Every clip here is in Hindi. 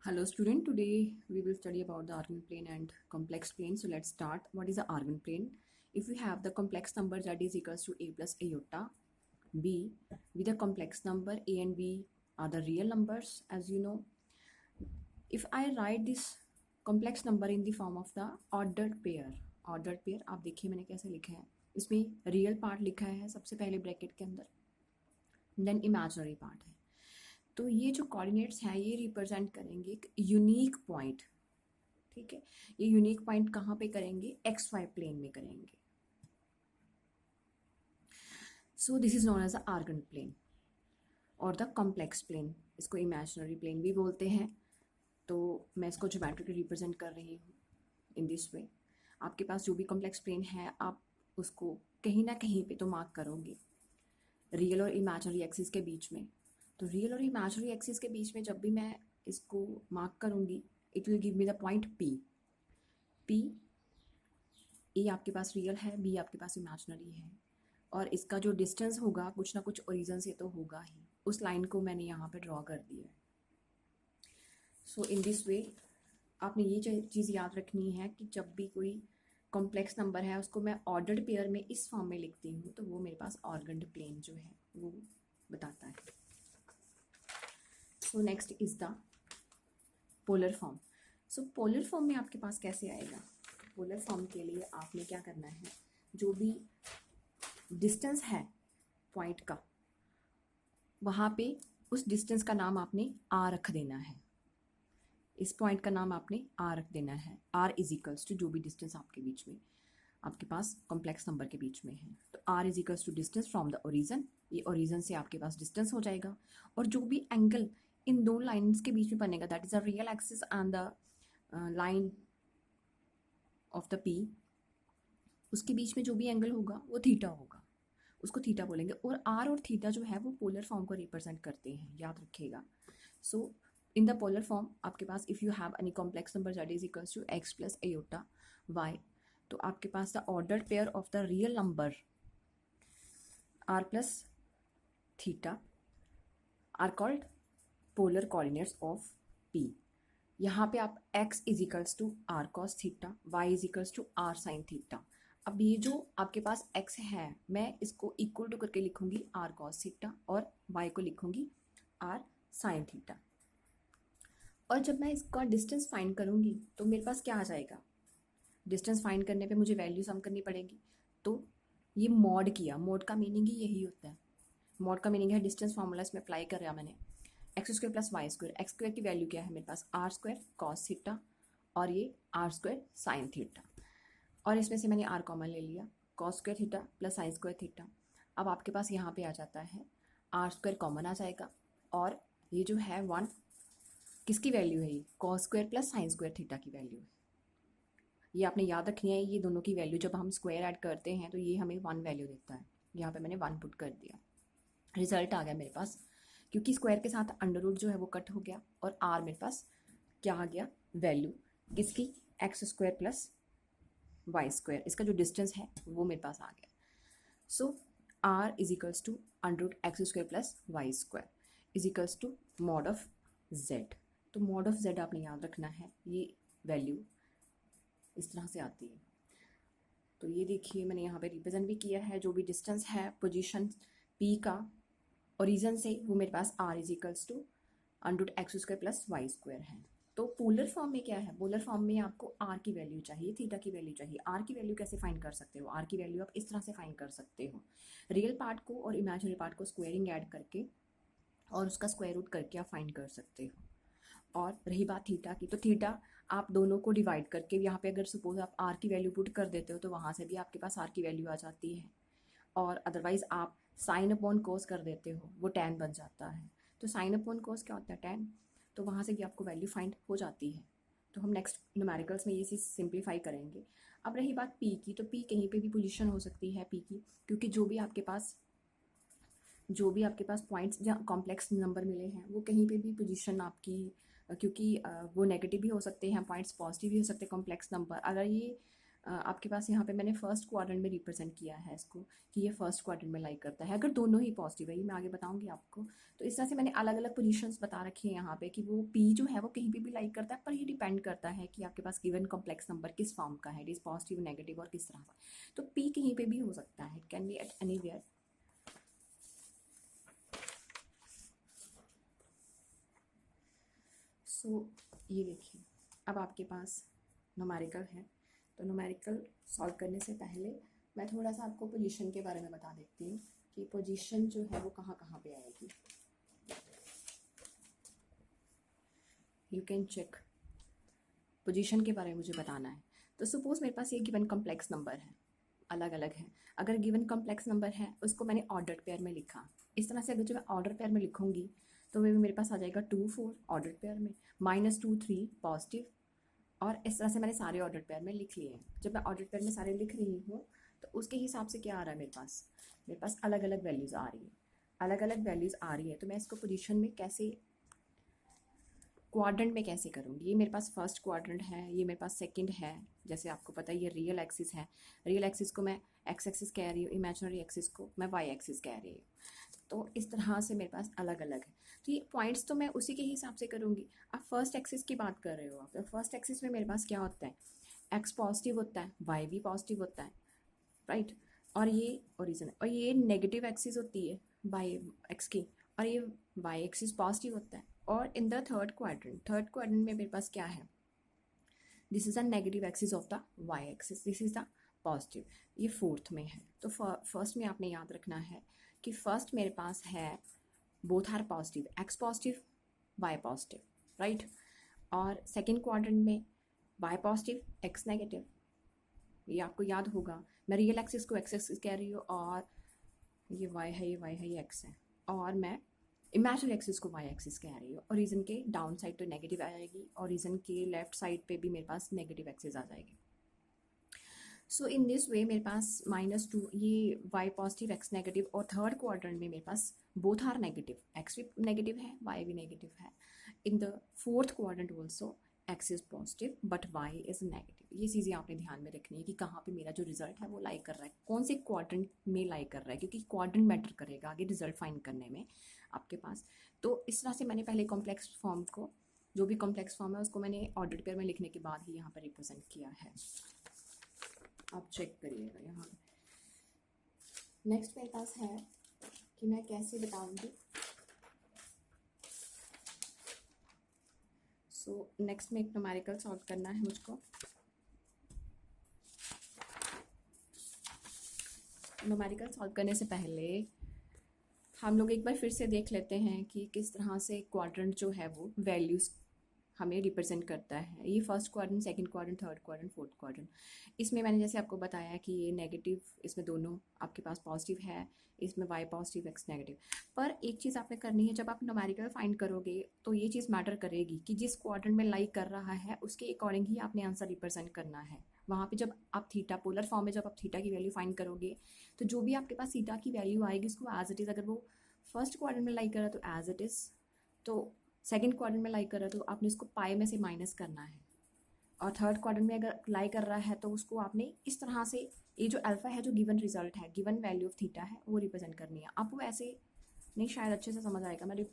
Hello student, today we will study about the argand plane and complex plane. So let's start. What is the argand plane? If we have the complex number z is equals to a plus iota b with a complex number a and b are the real numbers, as you know. If I write this complex number in the form of the ordered pair आप देखिए मैंने कैसे लिखा है. इसमें रियल पार्ट लिखा है सबसे पहले ब्रैकेट के अंदर, देन इमेजिनरी पार्ट है. तो ये जो कोऑर्डिनेट्स हैं ये रिप्रेजेंट करेंगे एक यूनिक पॉइंट. ठीक है, ये यूनिक पॉइंट कहाँ पे करेंगे? एक्स वाई प्लेन में करेंगे. So this is known as the Argand plane और द कॉम्प्लेक्स प्लेन. इसको इमेजिनरी प्लेन भी बोलते हैं. तो मैं इसको ज्योमेट्रिकली रिप्रेजेंट कर रही हूँ इन दिस वे. आपके पास जो भी कॉम्प्लेक्स प्लेन है आप उसको कहीं ना कहीं पे तो मार्क करोगे रियल और इमेजिनरी एक्सिस के बीच में. तो रियल और इमेजिनरी एक्सिस के बीच में जब भी मैं इसको मार्क करूँगी it will give me the point P. ए आपके पास रियल है, बी आपके पास इमेजिनरी है, और इसका जो डिस्टेंस होगा कुछ ना कुछ ओरिजिन से तो होगा ही. उस लाइन को मैंने यहाँ पे ड्रॉ कर दिया है. सो इन दिस वे आपने ये चीज़ याद रखनी है कि जब भी कोई कॉम्प्लेक्स नंबर है उसको मैं ऑर्डर्ड पेयर में इस फॉर्म में लिखती हूँ तो वो मेरे पास ऑर्गन्ड प्लेन जो है वो बताता है. So next is the polar form. So polar form में आपके पास कैसे आएगा? पोलर फॉर्म के लिए आपने क्या करना है, जो भी डिस्टेंस है पॉइंट का वहाँ पे उस डिस्टेंस का नाम आपने आर रख देना है. इस पॉइंट का नाम आपने आर रख देना है. आर इज इक्वल्स टू जो भी डिस्टेंस आपके बीच में आपके पास कॉम्प्लेक्स नंबर के बीच में है तो R is equals to distance from the origin. ये ओरिजन से आपके पास डिस्टेंस हो जाएगा और जो भी एंगल इन दो लाइन्स के बीच में बनेगा that is the real axis and the line of the P, उसके बीच में जो भी एंगल होगा वो थीटा होगा, उसको थीटा बोलेंगे. और आर और थीटा जो है वो पोलर फॉर्म को रिप्रेजेंट करते हैं, याद रखिएगा. So in the polar form आपके पास if you have any complex number that is equals to x plus iota y, तो आपके पास the ordered pair of the real number r plus theta are called polar coordinates of P. यहाँ पे आप x is equals to r cos theta, y is equals to r sine theta. अब ये जो आपके पास x है मैं इसको इक्वल टू करके लिखूंगी आर कॉस थीटा और y को लिखूंगी आर साइन थीटा. और जब मैं इसका डिस्टेंस फाइंड करूँगी तो मेरे पास क्या आ जाएगा? डिस्टेंस फाइंड करने पे मुझे वैल्यू सम करनी पड़ेगी. तो ये मॉड किया, मॉड का मीनिंग ही यही होता है. मॉड का मीनिंग है डिस्टेंस फार्मूला इसमें अप्लाई कर रहा मैंने. X square plus Y square, X square की वैल्यू क्या है मेरे पास? आर स्क्वायर कॉस थीटा और ये आर स्क्वायर साइन थीटा. और इसमें से मैंने आर कॉमन ले लिया, cos square theta plus sine square theta. अब आपके पास यहाँ पे आ जाता है आर स्क्वायर कॉमन आ जाएगा और ये जो है वन किसकी वैल्यू है? ये cos square plus sine square theta की वैल्यू है. ये आपने याद रखनी है. ये दोनों की वैल्यू जब हम स्क्वायर ऐड करते हैं तो ये हमें वन वैल्यू देता है. यहाँ पे मैंने वन पुट कर दिया, रिजल्ट आ गया मेरे पास. क्योंकि स्क्वायर के साथ अंडर रूट जो है वो कट हो गया और आर मेरे पास क्या आ गया? वैल्यू किसकी? X square plus Y square. इसका जो डिस्टेंस है वो मेरे पास आ गया. So r is equals to under root x square plus Y square is equals to mod of z. तो मॉड ऑफ जेड आपने याद रखना है, ये वैल्यू इस तरह से आती है. तो ये देखिए मैंने यहाँ पे रिप्रेजेंट भी किया है. जो भी डिस्टेंस है पोजीशन पी का ओरिजन से वो मेरे पास r is equals to under root x square plus Y square है. तो पोलर फॉर्म में क्या है? पोलर फॉर्म में आपको आर की वैल्यू चाहिए, थीटा की वैल्यू चाहिए. आर की वैल्यू कैसे फाइंड कर सकते हो? आर की वैल्यू आप इस तरह से फाइंड कर सकते हो, रियल पार्ट को और इमेजिनरी पार्ट को स्क्वायरिंग ऐड करके और उसका स्क्वायर रूट करके आप फाइंड कर सकते हो. और रही बात थीटा की, तो थीटा आप दोनों को डिवाइड करके यहाँ पे अगर सपोज आप आर की वैल्यू पुट कर देते हो तो वहाँ से भी आपके पास आर की वैल्यू आ जाती है. और अदरवाइज़ आप साइन अपॉन कोस कर देते हो, वो टैन बन जाता है. तो साइन अपॉन कोस क्या होता है? टैन. तो वहाँ से भी आपको वैल्यू फाइंड हो जाती है. तो हम नेक्स्ट न्यूमेरिकल्स में ये चीज़ सिंप्लीफाई करेंगे. अब रही बात पी की, तो पी कहीं पे भी पोजीशन हो सकती है पी की, क्योंकि जो भी आपके पास पॉइंट्स जहाँ कॉम्प्लेक्स नंबर मिले हैं वो कहीं पे भी पोजीशन आपकी, क्योंकि वो नेगेटिव भी हो सकते हैं पॉइंट्स, पॉजिटिव भी हो सकते हैं कॉम्प्लेक्स नंबर. अगर ये आपके पास यहाँ पे मैंने फर्स्ट क्वाड्रेंट में रिप्रेजेंट किया है इसको कि ये फर्स्ट क्वाड्रेंट में लाइक करता है, अगर दोनों ही पॉजिटिव है, ये मैं आगे बताऊंगी आपको। तो इस तरह से मैंने अलग अलग पोजीशंस बता रखी है यहाँ पे कि वो पी जो है वो कहीं पे भी लाइक करता है, पर ये डिपेंड करता है कि आपके पास गिवन कॉम्प्लेक्स नंबर किस फॉर्म का है, इट इज़ पॉजिटिव, नेगेटिव और किस तरह का। तो पी कहीं पे भी हो सकता है, it can be at anywhere. So ये देखिए, अब आपके पास न्यूमेरिकल है, तो न्यूमेरिकल सॉल्व करने से पहले मैं थोड़ा सा आपको पोजीशन के बारे में बता देती हूँ कि पोजीशन जो है वो कहाँ कहाँ पे आएगी। यू कैन चेक, पोजीशन के बारे में मुझे बताना है। तो सपोज मेरे पास ये गिवन कॉम्प्लेक्स नंबर है, अलग अलग है। अगर गिवन कॉम्प्लेक्स नंबर है उसको मैंने ऑर्डर्ड पेयर में लिखा, इस तरह से अगर जो मैं ऑर्डर पेयर में लिखूंगी तो वे मेरे पास आ जाएगा 2 4 ऑर्डर पेयर में, -2 3 पॉजिटिव, और इस तरह से मैंने सारे ऑर्डर पेयर में लिख लिए हैं। जब मैं ऑर्डर पेयर में सारे लिख रही हूँ तो उसके हिसाब से क्या आ रहा है मेरे पास अलग अलग वैल्यूज़ आ रही है, अलग अलग वैल्यूज़ आ रही है। तो मैं इसको पोजीशन में कैसे, क्वाड्रेंट में कैसे करूँगी। ये मेरे पास फर्स्ट क्वाड्रेंट है, ये मेरे पास सेकंड है, जैसे आपको पता है ये रियल एक्सिस है, रियल एक्सिस को मैं एक्स एक्सिस कह रही हूँ, इमेजिनरी एक्सिस को मैं वाई एक्सिस कह रही हूँ। तो इस तरह से मेरे पास अलग अलग है। तो ये पॉइंट्स तो मैं उसी के हिसाब से करूँगी। आप फर्स्ट एक्सिस की बात कर रहे हो, आप तो फर्स्ट एक्सिस में मेरे पास क्या होता है, एक्स पॉजिटिव होता है, वाई भी पॉजिटिव होता है, राइट। और ये ओरिजिन है, और ये नेगेटिव एक्सिस होती है वाई एक्स की, और ये वाई एक्सिस पॉजिटिव होता है। और इन द थर्ड क्वाड्रेंट में मेरे पास क्या है, this is the negative axis of the Y axis, this is the positive, ये फोर्थ में है। तो फर्स्ट में आपने याद रखना है कि फर्स्ट मेरे पास है both are positive, x positive y positive, right. और सेकेंड क्वाड्रेंट में वाई पॉजिटिव एक्स नेगेटिव, ये आपको याद होगा। मैं रियल एक्सिस को एक्स एक्सिस कह रही हूँ, और ये वाई है, ये वाई है, ये एक्स है, और मैं इमेजिनरी एक्सिस को वाई एक्सिस कह रही हूँ। और रीजन के डाउन साइड तो नेगेटिव आ जाएगी, और रीजन के लेफ्ट साइड पे भी मेरे पास नेगेटिव एक्सिस आ जाएगी। सो इन दिस वे मेरे पास -2 ये वाई पॉजिटिव एक्स नेगेटिव, और थर्ड क्वाड्रेंट में मेरे पास बोथ आर नेगेटिव, एक्स भी नेगेटिव है, वाई भी नेगेटिव है। In the fourth quadrant also x is positive but why is negative. ये चीज़ें आपने ध्यान में रखनी है कि कहाँ पे मेरा जो रिजल्ट है वो लाइक कर रहा है, कौन से क्वाड्रेंट में लाइक कर रहा है, क्योंकि क्वाड्रेंट मैटर करेगा आगे रिजल्ट फाइंड करने में आपके पास। तो इस तरह से मैंने पहले कॉम्प्लेक्स फॉर्म को, जो भी कॉम्प्लेक्स फॉर्म है उसको मैंने ऑर्डर पेयर में लिखने के बाद ही यहाँ पर रिप्रेजेंट किया है, आप चेक करिएगा यहाँ। नेक्स्ट मेरे पास है कि मैं कैसे बताऊंगी। सो नेक्स्ट में एक न्यूमेरिकल सॉल्व करना है मुझको। न्यूमेरिकल सॉल्व करने से पहले हम लोग एक बार फिर से देख लेते हैं कि किस तरह से क्वाड्रेंट जो है वो वैल्यूज़ हमें रिप्रेजेंट करता है। ये first quadrant, second quadrant, third quadrant, fourth quadrant. इसमें मैंने जैसे आपको बताया कि ये नेगेटिव, इसमें दोनों आपके पास पॉजिटिव है, इसमें वाई पॉजिटिव एक्स नेगेटिव। पर एक चीज़ आपने करनी है, जब आप न्यूमेरिकल फाइंड करोगे तो ये चीज़ मैटर करेगी कि जिस क्वाड्रेंट में लाइक कर रहा है उसके अकॉर्डिंग ही आपने आंसर रिप्रेजेंट करना है। वहाँ पे जब आप थीटा पोलर फॉर्म में जब आप थीटा की वैल्यू फाइंड करोगे तो जो भी आपके पास थीटा की वैल्यू आएगी उसको एज इट इज़, अगर वो फर्स्ट क्वाड्रेंट में लाइक कर रहा है तो एज इट इज़, तो सेकंड क्वाड्रेंट में लाइक कर रहा है तो आपने इसको पाई में से माइनस करना है, और थर्ड क्वाड्रेंट में अगर लाइक कर रहा है तो उसको आपने इस तरह से, ये जो अल्फा है जो गिवन रिजल्ट है, गिवन वैल्यू ऑफ थीटा है, वो रिप्रेजेंट करनी है। आपको ऐसे नहीं शायद अच्छे से समझ आएगा, मैं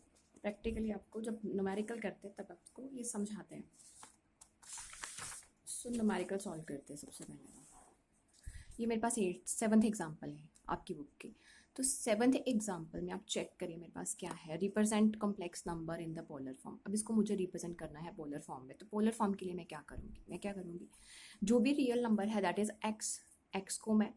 प्रैक्टिकली आपको जब न्यूमेरिकल करते हैं तब आपको ये समझाते हैं। सो न्यूमेरिकल सॉल्व करते हैं सबसे पहले। ये मेरे पास 7th एग्जाम्पल है आपकी बुक की। तो 7th एग्जाम्पल में आप चेक करिए मेरे पास क्या है, represent complex number in the polar form. अब इसको मुझे रिप्रेजेंट करना है पोलर फॉर्म में, तो पोलर फॉर्म के लिए मैं क्या करूँगी, जो भी रियल नंबर है दैट इज़ एक्स को मैं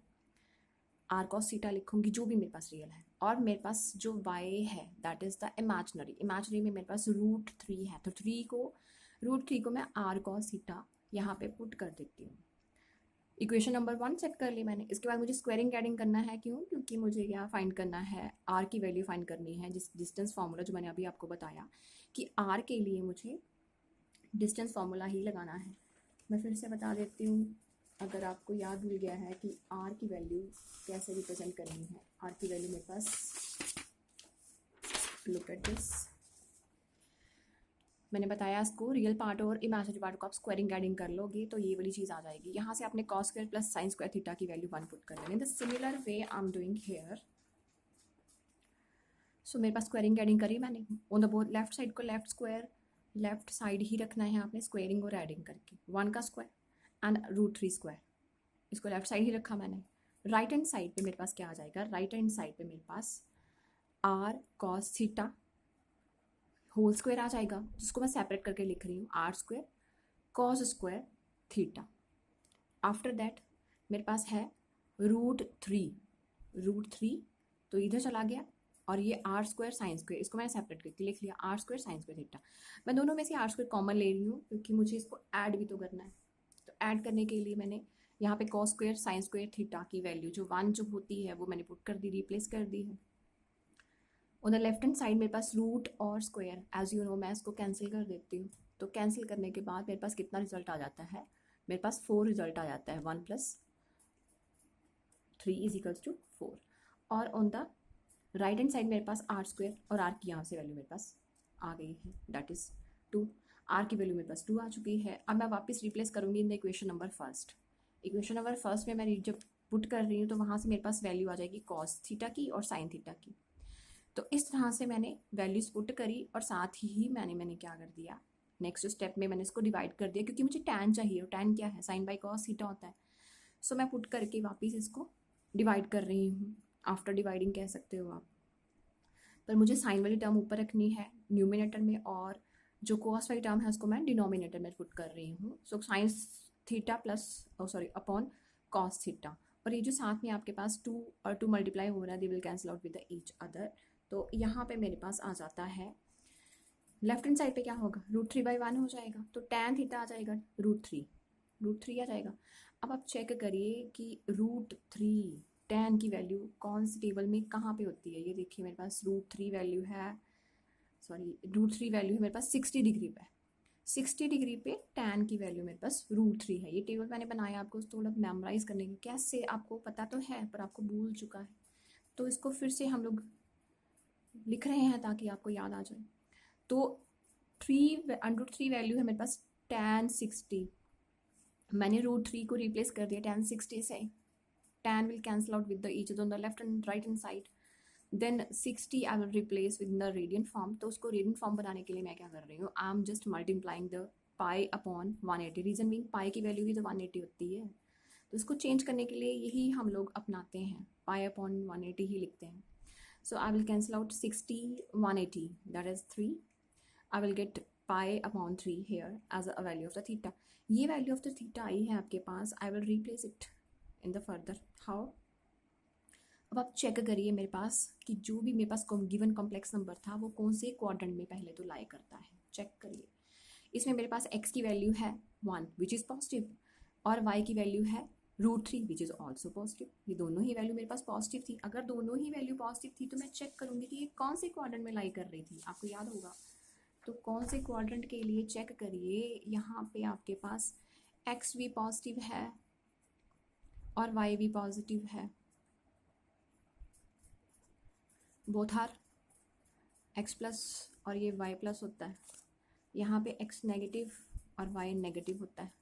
आर कॉस थीटा लिखूँगी, जो भी मेरे पास रियल है। और मेरे पास जो वाई है दैट इज़ द इमेजिनरी में मेरे पास √3 है, तो √3 को मैं आर कॉस थीटा यहाँ पे पुट कर देती हूँ। इक्वेशन नंबर 1 सेट कर ली मैंने। इसके बाद मुझे स्क्वायरिंग एडिंग करना है, क्यों, क्योंकि मुझे क्या फाइंड करना है, आर की वैल्यू फाइंड करनी है, जिस डिस्टेंस फार्मूला जो मैंने अभी आपको बताया कि आर के लिए मुझे डिस्टेंस फार्मूला ही लगाना है। मैं फिर से बता देती हूँ, अगर आपको याद मिल गया है कि आर की वैल्यू कैसे रिप्रेजेंट करनी है। आर की वैल्यू मेरे पास, लुक एट दिस, मैंने बताया इसको रियल पार्ट और इमेजिनरी पार्ट को आप स्क्वायरिंग एडिंग कर लोगे तो ये वाली चीज़ आ जाएगी। यहाँ से आपने cos square plus sine square theta की वैल्यू 1 पुट कर लेनी। The similar way I am doing here. So मेरे पास स्क्वायरिंग एडिंग करी मैंने on the both left side को लेफ्ट स्क्वायर लेफ्ट साइड ही रखना है आपने स्क्वायरिंग और एडिंग करके 1 का स्क्वायर एंड √3 स्क्वायर, इसको लेफ्ट साइड ही रखा मैंने। राइट हैंड साइड पे मेरे पास क्या आ जाएगा, राइट हैंड साइड पे मेरे पास r cos theta whole square आ जाएगा, जिसको मैं सेपरेट करके लिख रही हूँ r square cos square theta. After that मेरे पास है √3 तो इधर चला गया, और ये r स्क्वायर साइन स्क्वायर, इसको मैंने सेपरेट करके लिख लिया r square sine square theta. मैं दोनों में से r स्क्वायर कॉमन ले रही हूँ क्योंकि मुझे इसको ऐड भी तो करना है। तो ऐड करने के लिए मैंने यहाँ पे cos square sine square theta की वैल्यू जो 1 जो होती है वो मैंने पुट कर दी, रिप्लेस कर दी है। On the left hand side मेरे पास रूट और स्क्वायर, एज यू नो मैं इसको कैंसिल कर देती हूँ। तो कैंसिल करने के बाद मेरे पास कितना रिजल्ट आ जाता है, मेरे पास 4 रिजल्ट आ जाता है, 1 + 3 = 4। और on the right hand side मेरे पास r स्क्वायर और r की यहाँ से वैल्यू मेरे पास आ गई है, दैट इज़ 2। r की वैल्यू मेरे पास 2 आ चुकी है। अब मैं वापस रिप्लेस करूँगी in the equation number first. Equation number first में मैं जब पुट कर रही हूँ तो वहाँ से मेरे पास वैल्यू आ जाएगी कॉस थीटा की और साइन थीटा की। तो इस तरह से मैंने वैल्यूज पुट करी और साथ ही मैंने क्या कर दिया, नेक्स्ट स्टेप में मैंने इसको डिवाइड कर दिया क्योंकि मुझे टैन चाहिए, और टैन क्या है, साइन बाई कॉस थीटा होता है। सो मैं पुट करके वापस इसको डिवाइड कर रही हूँ, आफ्टर डिवाइडिंग कह सकते हो आप। पर मुझे साइन वाली टर्म ऊपर रखनी है न्यूमिनेटर में, और जो कॉस वाली टर्म है उसको मैं डिनोमिनेटर में पुट कर रही हूँ। So sine theta plus upon cos theta, और ये जो साथ में आपके पास 2 और 2 मल्टीप्लाई हो रहा है, they will cancel out with the each other. तो यहाँ पे मेरे पास आ जाता है लेफ्ट हैंड साइड पे क्या होगा, √3/1 हो जाएगा। तो टैन थीटा आ जाएगा √3 आ जाएगा। अब आप चेक करिए कि √3 टैन की वैल्यू कौन सी टेबल में कहाँ पे होती है। ये देखिए मेरे पास √3 वैल्यू है, √3 वैल्यू है मेरे पास 60 डिग्री पे। 60 डिग्री पे टैन की वैल्यू मेरे पास √3 है। ये टेबल मैंने बनाया आपको थोड़ा मेमोराइज करने की, कैसे आपको पता तो है पर आपको भूल चुका है, तो इसको फिर से हम लोग लिख रहे हैं ताकि आपको याद आ जाए। तो √3 वैल्यू है मेरे पास tan 60, मैंने √3 को रिप्लेस कर दिया tan 60 से। tan will cancel out with the each other on the left and right hand side, then 60 I will replace with the radian form। तो उसको radian form बनाने के लिए मैं क्या कर रही हूँ, I am just multiplying the pi upon 180। Reason being pi की वैल्यू भी तो 180 होती है, तो इसको चेंज करने के लिए यही हम लोग अपनाते हैं, पाई अपॉन 180 ही लिखते हैं। So I will cancel out 60, 180, that is 3। I will get pi upon 3 here as a value of the theta। ये value of the theta आई है आपके पास, I will replace it in the further how। अब आप चेक करिए मेरे पास कि जो भी मेरे पास गिवन कॉम्प्लेक्स नंबर था वो कौन से क्वाड्रेंट में पहले तो लाई करता है, चेक करिए। इसमें मेरे पास x की वैल्यू है 1 विच इज़ पॉजिटिव, और y की वैल्यू है √3 विच इज़ ऑल्सो पॉजिटिव। ये दोनों ही वैल्यू मेरे पास पॉजिटिव थी। अगर दोनों ही वैल्यू पॉजिटिव थी तो मैं चेक करूँगी कि ये कौन से क्वाड्रेंट में लाई कर रही थी, आपको याद होगा। तो कौन से क्वाड्रेंट के लिए चेक करिए, यहाँ पे आपके पास x भी पॉजिटिव है और y भी पॉजिटिव है, बोथ आर x प्लस और ये y प्लस होता है। यहाँ पे x नेगेटिव और y नेगेटिव होता है।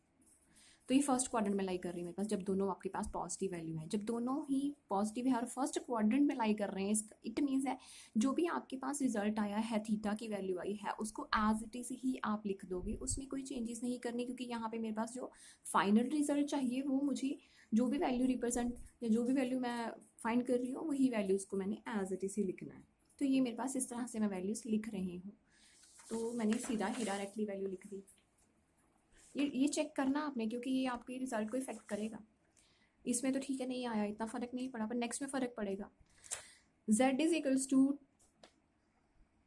तो ये फर्स्ट क्वाड्रेंट में लाई कर रही है मेरे पास, जब दोनों आपके पास पॉजिटिव वैल्यू है। जब दोनों ही पॉजिटिव है और फर्स्ट क्वाड्रेंट में लाई कर रहे हैं, इट मीन्स है जो भी आपके पास रिजल्ट आया है, थीटा की वैल्यू आई है, उसको एज इट इज़ ही आप लिख दोगे, उसमें कोई चेंजेस नहीं करनी, क्योंकि यहाँ पे मेरे पास जो फाइनल रिजल्ट चाहिए वो मुझे जो भी वैल्यू रिप्रेजेंट या जो भी वैल्यू मैं फाइंड कर रही हूँ वही वैल्यूज़ को मैंने एज इट इज़ ही लिखना है। तो ये मेरे पास इस तरह से मैं वैल्यूज़ लिख रही हूँ, तो मैंने सीधा ही डायरेक्टली वैल्यू लिख दी। ये चेक करना आपने, क्योंकि ये आपके रिजल्ट को इफेक्ट करेगा। इसमें तो ठीक है नहीं आया, इतना फ़र्क नहीं पड़ा, पर नेक्स्ट में फ़र्क पड़ेगा। z इज इक्वल्स टू,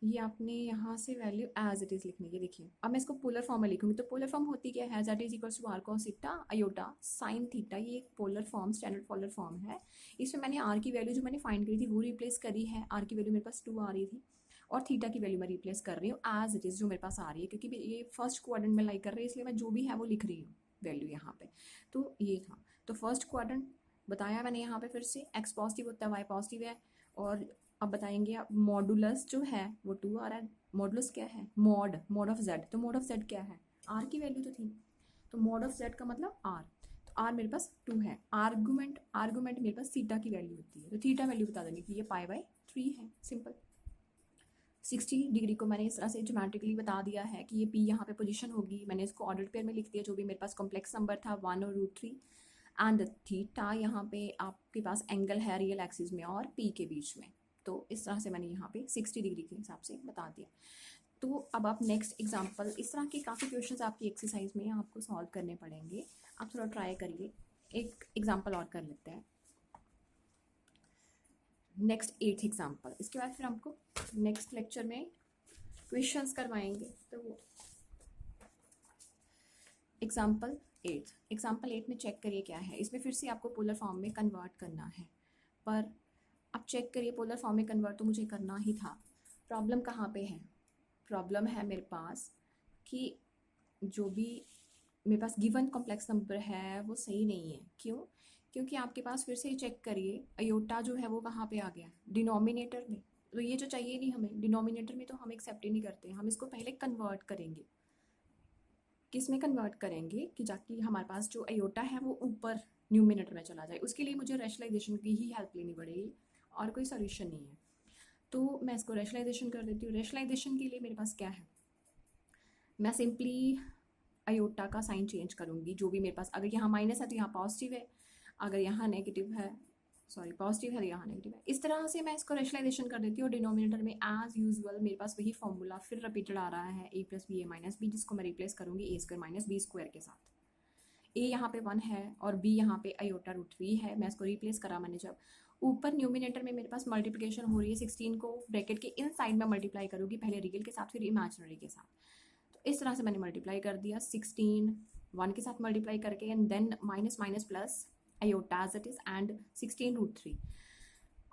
ये आपने यहाँ से वैल्यू एज इट इज़ लिखनी है। देखिए अब मैं इसको पोलर फॉर्म में लिखूंगी, तो पोलर फॉर्म होती क्या है, z is equals to r cos theta iota sine theta. ये एक polar form, standard polar form है। इसमें मैंने r की वैल्यू जो मैंने फाइंड करी थी वो रिप्लेस करी है, r की वैल्यू मेरे पास 2 आ रही थी, और थीटा की वैल्यू मैं रिप्लेस कर रही हूँ एज इट इज़ जो मेरे पास आ रही है, क्योंकि ये फर्स्ट क्वाड्रेंट में लाई कर रही है, इसलिए मैं जो भी है वो लिख रही हूँ वैल्यू यहाँ पे। तो ये था, तो फर्स्ट क्वाड्रेंट बताया मैंने यहाँ पे, फिर से x पॉजिटिव होता है, y पॉजिटिव है, और अब बताएंगे आप मॉडुलस जो है वो 2 आ रहा है, मॉडुलस क्या है, मॉड ऑफ जेड, तो मॉड ऑफ जेड क्या है, आर की वैल्यू तो थी, तो मॉड ऑफ जेड का मतलब आर, तो आर मेरे पास 2 है, आर्गूमेंट मेरे पास थीटा की वैल्यू होती है, तो थीटा वैल्यू बता देंगे कि ये π/3 है, सिंपल। 60 डिग्री को मैंने इस तरह से ज्योमेट्रिकली बता दिया है कि ये पी यहाँ पे पोजीशन होगी, मैंने इसको ऑर्डर पेयर में लिख दिया, जो भी मेरे पास कॉम्प्लेक्स नंबर था 1 और √3, एंड थीटा यहाँ पे आपके पास एंगल है रियल एक्सिस में और पी के बीच में, तो इस तरह से मैंने यहाँ पे 60 डिग्री के हिसाब से बता दिया। तो अब आप नेक्स्ट एग्जांपल, इस तरह के काफ़ी क्वेश्चंस आपकी एक्सरसाइज में आपको सॉल्व करने पड़ेंगे, आप थोड़ा ट्राई करिए। एक एग्जांपल और कर लेते हैं, नेक्स्ट 8th एग्जांपल, इसके बाद फिर हमको नेक्स्ट लेक्चर में क्वेश्चंस करवाएंगे। तो एग्जांपल 8 में चेक करिए क्या है, इसमें फिर से आपको पोलर फॉर्म में कन्वर्ट करना है, पर अब चेक करिए पोलर फॉर्म में कन्वर्ट तो मुझे करना ही था। प्रॉब्लम कहाँ पे है, प्रॉब्लम है मेरे पास कि जो भी मेरे पास गिवन कॉम्प्लेक्स नंबर है वो सही नहीं है। क्यों? क्योंकि आपके पास फिर से चेक करिए अयोटा जो है वो कहाँ पे आ गया, डिनोमिनेटर में, तो ये जो चाहिए नहीं हमें डिनोमिनेटर में, तो हम एक्सेप्ट ही नहीं करते, हम इसको पहले कन्वर्ट करेंगे। किस में कन्वर्ट करेंगे कि जाके हमारे पास जो अयोटा है वो ऊपर न्यूमिनेटर में चला जाए, उसके लिए मुझे रैशनलाइजेशन की ही हेल्प लेनी पड़ेगी और कोई सोल्यूशन नहीं है। तो मैं इसको रैशनलाइजेशन कर देती हूँ। रैशनलाइजेशन के लिए मेरे पास क्या है, मैं सिंपली अयोटा का साइन चेंज करूँगी, जो भी मेरे पास, अगर यहाँ माइनस है तो यहाँ पॉजिटिव है, अगर यहाँ नेगेटिव है, सॉरी पॉजिटिव है तो यहाँ नेगेटिव है, इस तरह से मैं इसको रैशनलाइजेशन कर देती हूँ। डिनोमिनेटर में एज यूजुअल मेरे पास वही फॉर्मूला फिर रिपीटेड आ रहा है, a + b a - b, जिसको मैं रिप्लेस करूँगी a² - b² के साथ। a यहाँ पे 1 है और b यहाँ पे अयोटा √3 है, मैं इसको रिप्लेस करा मैंने। जब ऊपर न्यूमिनेटर में मेरे पास मल्टीप्लिकेशन हो रही है, 16 को ब्रैकेट के इन साइड में मल्टीप्लाई करूँगी, पहले रियल के साथ फिर इमेजिनरी के साथ, तो इस तरह से मैंने मल्टीप्लाई कर दिया, 16 1 के साथ मल्टीप्लाई करके, and then minus minus plus iota as it is and 16 √3।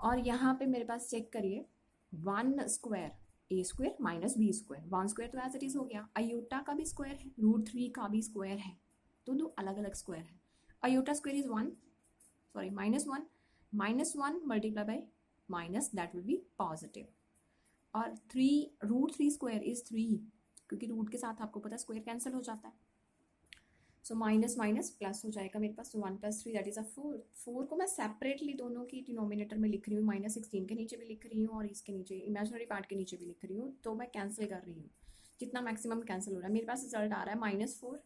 और यहाँ पे मेरे पास चेक करिए 1² a² - b², 1² तो एज इट इज हो गया, अयोटा का भी स्क्वायर है, √3 का भी स्क्वायर है, दोनों अलग अलग स्क्वायर है। Iota square is 1, sorry -1, -1 multiply by minus, that will be positive, और 3 √3² इज 3, क्योंकि रूट के साथ आपको पता है स्क्वायर कैंसिल हो जाता है, सो माइनस माइनस प्लस हो जाएगा मेरे पास, तो 1 + 3 दैट इज 4। 4 को मैं सेपरेटली दोनों की डिनोमिनेटर में लिख रही हूँ, -16 के नीचे भी लिख रही हूँ और इसके नीचे इमेजिनरी पार्ट के नीचे भी लिख रही हूँ, तो मैं कैंसिल कर रही हूँ, जितना मैक्सिमम कैंसिल हो रहा है मेरे पास रिजल्ट आ रहा है -4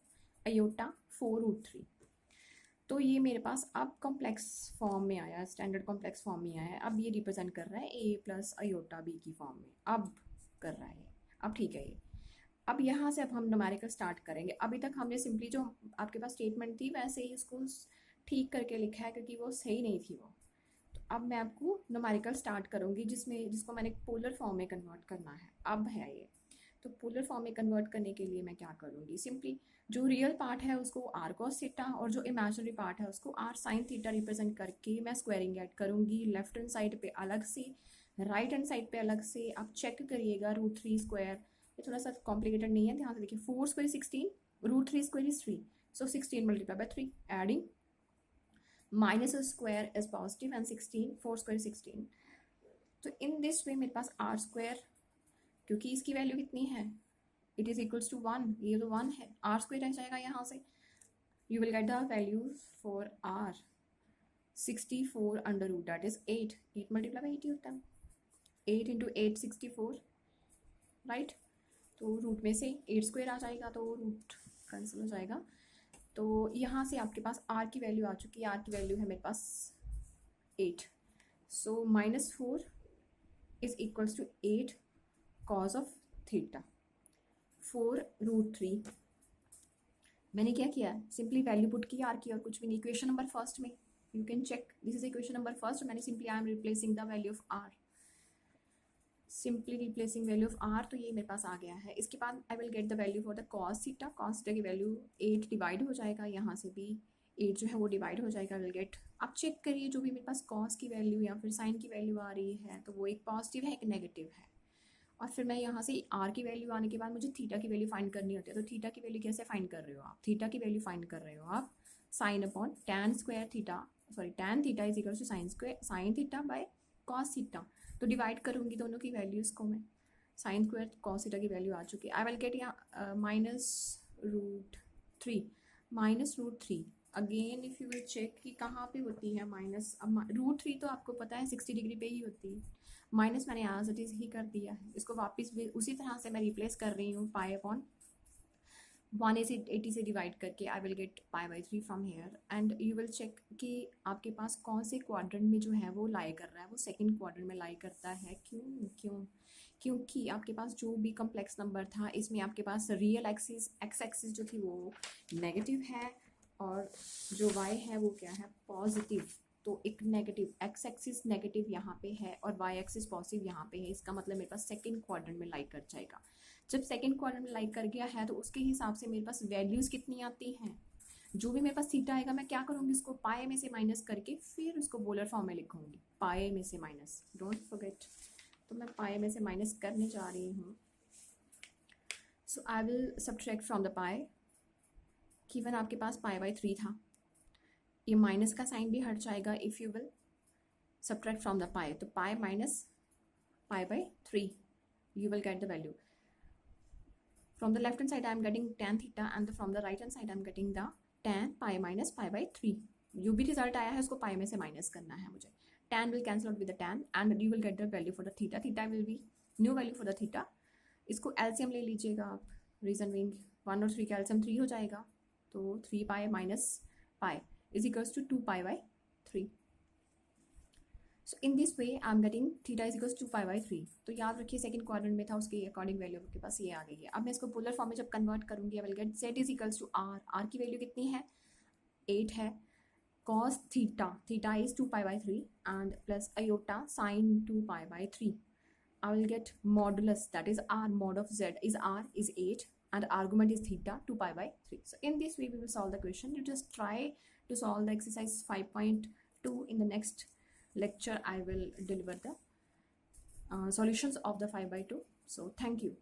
अयोटा 4 √3। तो ये मेरे पास अब कॉम्प्लेक्स फॉर्म में आया, स्टैंडर्ड कॉम्प्लेक्स फॉर्म में आया है, अब ये रिप्रेजेंट कर रहा है a + अयोटा b की फॉर्म में, अब कर रहा है, अब ठीक है ये। अब यहाँ से अब हम न्यूमेरिकल स्टार्ट करेंगे। अभी तक हमने सिंपली जो आपके पास स्टेटमेंट थी वैसे ही उसको ठीक करके लिखा है, क्योंकि वो सही नहीं थी वो। तो अब मैं आपको न्यूमेरिकल स्टार्ट करूँगी जिसको मैंने पोलर फॉर्म में कन्वर्ट करना है, अब है ये। तो पोलर फॉर्म में कन्वर्ट करने के लिए मैं क्या करूँगी, सिंपली जो रियल पार्ट है उसको r cos थीटा और जो इमेजिनरी पार्ट है उसको r sin थीटा रिप्रेजेंट करके मैं स्क्वायरिंग ऐड करूँगी, लेफ्ट हैंड साइड पे अलग से, राइट हैंड साइड पे अलग से। आप चेक करिएगा √3², ये थोड़ा सा कॉम्प्लिकेटेड नहीं है, ध्यान से देखिए, 4² 16, √3² is 3, so 16 × 3, adding -² is positive and 16, 4² 16। तो इन दिस वे मेरे पास r², क्योंकि इसकी वैल्यू कितनी है, इट इज इक्वल्स टू 1, ये तो 1 है, r² रह जाएगा यहाँ से, you will get the value for r 64 under root, that is 8 multiply by 8 होता है, 8 × 8 64, राइट। तो रूट में से 8² आ जाएगा, तो रूट कैंसिल हो जाएगा। तो यहाँ से आपके पास r की वैल्यू आ चुकी है, r की वैल्यू है मेरे पास 8, so -4 is equals to 8 cos of theta 4 √3। मैंने क्या किया, सिंपली वैल्यू पुट की r की और कुछ भी नहीं। इक्वेशन नंबर फर्स्ट में you can check, this is equation number first, मैंने simply I am replacing the value of r, simply replacing value of r, तो ये मेरे पास आ गया है। इसके बाद आई will get the value for the cos theta, cos theta की वैल्यू 8 डिवाइड हो जाएगा, यहाँ से भी 8 जो है वो डिवाइड हो जाएगा, विल गेट। अब चेक करिए जो भी मेरे पास cos की वैल्यू या फिर साइन की वैल्यू आ रही है, तो वो एक पॉजिटिव है एक नेगेटिव है, और फिर मैं यहाँ से r की वैल्यू आने के बाद मुझे थीटा की वैल्यू फाइंड करनी होती है। तो थीटा की वैल्यू कैसे फाइंड कर रहे हो आप, थीटा की वैल्यू फाइंड कर रहे हो आप sine upon tan² theta, sorry tan theta is equal to sine theta by cos theta, तो डिवाइड करूँगी दोनों की वैल्यूज़ को मैं, साइन स्क्वायर कॉस थीटा की वैल्यू आ चुकी है। आई विल गेट यहाँ -√3 -√3 again if you will check कि कहाँ पे होती है माइनस। अब √3 तो आपको पता है 60 डिग्री पे ही होती है, माइनस मैंने एज इट इज़ ही कर दिया है। इसको वापस भी उसी तरह से मैं रिप्लेस कर रही हूँ, पाई अपॉन 180 से डिवाइड करके I will get π/3 from here. And you will check कि आपके पास कौन से क्वाड्रेंट में जो है वो लाई कर रहा है, वो सेकंड क्वाड्रेंट में लाई करता है। क्योंकि आपके पास जो भी कम्प्लेक्स नंबर था इसमें आपके पास रियल एक्सिस एक्स एक्सिस जो थी वो नेगेटिव है और जो वाई है वो क्या है, पॉजिटिव। तो एक नेगेटिव एक्स एक्सिस नेगेटिव यहाँ पे है और वाई एक्सिस पॉजिटिव यहाँ पे है, इसका मतलब मेरे पास सेकंड क्वाड्रेंट में लाई कर जाएगा। जब सेकंड क्वाड्रेंट में लाई कर गया है तो उसके हिसाब से मेरे पास वैल्यूज़ कितनी आती हैं, जो भी मेरे पास थीटा आएगा मैं क्या करूँगी, उसको पाए में से माइनस करके फिर उसको पोलर फॉर्म में लिखूँगी, पाए में से माइनस, डोंट फॉरगेट। तो मैं पाए में से माइनस करने जा रही हूँ। So I will subtract from the pi. Given आपके पास π/3 था, ये माइनस का साइन भी हट जाएगा if you will subtract from the पाए। तो pi minus π/3 you will get the value. From the left hand side I am getting tan theta and from the right hand side I am getting the tan pi minus π/3. जो भी रिजल्ट आया है उसको पाई में से माइनस करना है मुझे। tan will cancel out with the tan and you will get the value for the theta. Theta will be new value for the theta. इसको एल्सियम ले लीजिएगा आप, रीजन बीइंग 1 और 3 का एल्सियम 3 हो जाएगा, तो 3 pi minus pi is equals to 2 π/3. So in this way I am getting theta is equals to π/3. तो याद रखिए सेकंड क्वाड्रेंट में था, उसके अकॉर्डिंग वैल्यू आपके पास ये आ गई है। अब मैं इसको पोलर फॉर्म में जब कन्वर्ट करूंगी I will get z is equals to r। r की वैल्यू कितनी है, 8 है। cos theta, theta is 2 π/3 and plus iota sin 2 π/3. I will get modulus, that is r mod of z is r is 8 and argument is theta 2 π/3. So in this way we will solve the question. You just try to solve the exercise 5.2. In the next lecture I will deliver the solutions of the 5/2. So thank you.